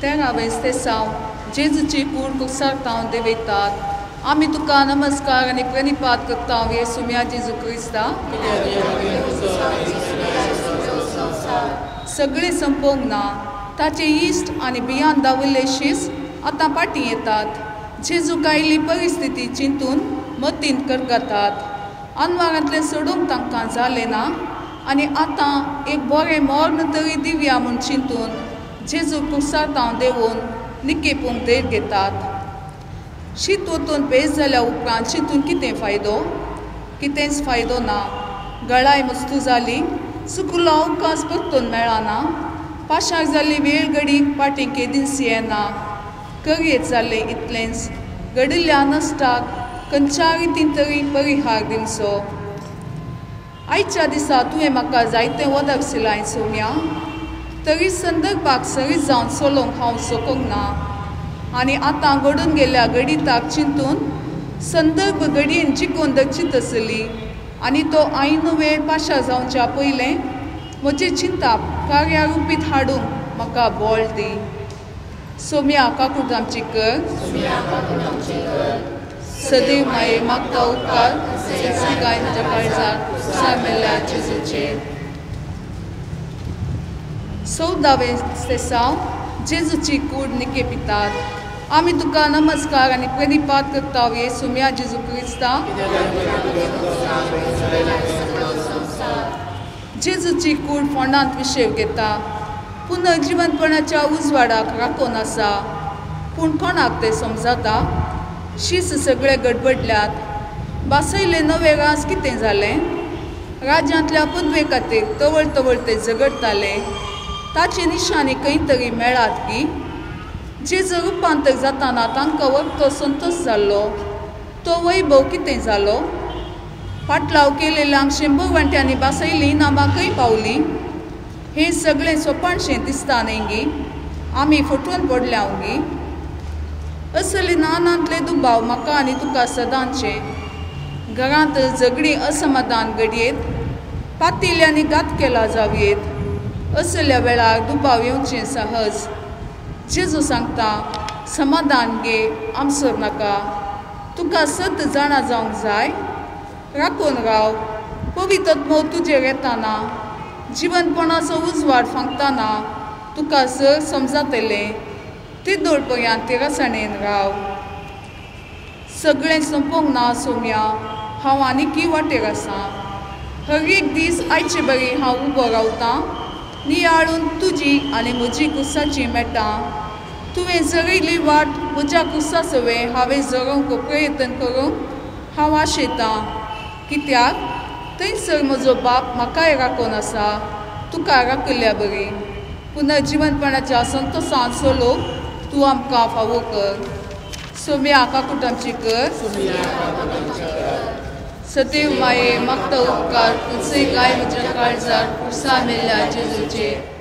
त्या अवस्थेसांव जेजूची कूड कुसारतांव देवयतात आमी तुका नमस्कार आनी प्रणिपात करता येसुम्या जेजू क्रिस्ता सगळे संपोंक ना ताचे इश्ट आनी भियान दावरले शीस आतां फाटीं येतात जेजू गायल्ली परिस्थिती चिंतून मतींत करगतात अनवारांतलें सोडूंक तांकां जालें ना आनी आतां एक बरें मोर्न तरी दिवया म्हूण चिंतून जेजू कुसारतांव देंवोवन निकेपूंक देर घेतात शीत वतून पेज जाल्या उपरांत चिंतून कितें फायदो कितेंच फायदो ना गळाय मस्तू जाली सुकुलो अवकाश परतून मेळना पाशार जाल्ली वेळ घडीक पाटीं केदींस येना करयेत जाल्लें इतलेंच घडिल्ल्या नश्टाक खंयच्या रितीन तरी परिहार दिवचो आयच्या दिसा तुवें म्हाका जायतें वदप सिलाय सोम्या तरी संदर्भाक सरीत जावन चलोवंक हांव सोकोंक ना आनी आतां घडून गेल्ल्या घडिताक चिंतून संदर्भ घडयेन जिखून धरची आसली आनी तो आयन वेळ पाशा जावच्या पयलें म्हजी चिंता कार्या रुपीत हाडूंक म्हाका बोळ दी सोम्या काकूट आमची कर सदैव माये मागता उपकार गाय म्हज्या काळजार सामेल्या जेजूचेर 14 जेजूची कूड निकेपितात आमी तुका नमस्कार आनी प्रणिपात करता येसुम्या जेजू क्रिस्ता जेजूची कूड फोंडांत विशेव घेता पुनर्जीवनपणाच्या उजवाडाक राखून आसा पूण कोणाक तें समजता शीस सगळे गडबडल्यात बासयले नवे रास कितें जालें राज्यांतल्या पदवे खातीर तवळ ते झगडटाले ताची निशाणी खंय तरी मेळात की जेजू रुपांतर जाताना तांकां वखतो संतोश जाल्लो तो वैभव कितें जालो फाटलाव केलेल्यांक 100 वंट्यांनी बासयलीं नामां खंय पावलीं हें सगळें सोंपणशें दिसता न्ही गी आमी फटून पडल्या गी असले नानांतले दुबाव म्हाका आनी तुका सदांचे घरांत झगडी असमाधान घडयेत पातिल्यांनी घात केला जावयेत असल्या वेळार दुबाव येवचें सहज जेजू सांगता समाधान घे आमसर नाका तुका सत जाणा जावंक जाय राखून राव पवित्र तुजेर येताना जिवनपणाचो उजवाड फांकताना तुका सर समजतलें ते दोळपर्यंत ते रसाणेन राव सगळें संपोंक ना सोम्या हांव आनीकय वाटेर आसां हर एक दीस आयचे बरी हांव उबो रावतां नियाळून तुजी आनी म्हजी कुसाची मेटां तुवें जरिल्ली वाट म्हज्या कुसा सवें हांवें जरोवंक प्रयत्न करूंक हांव आशेतां कित्याक थंयसर म्हजो बाप म्हाकाय राखून आसा तुका राखल्या बरी पुनर्जीवनपणाच्या संतोशांत सोलो तूं आमकां फावो कर सोम्या काकूट आमची कर सदैव माये मागता उपकार गाय म्हज्या काळजार सामेल्या जेजूचेर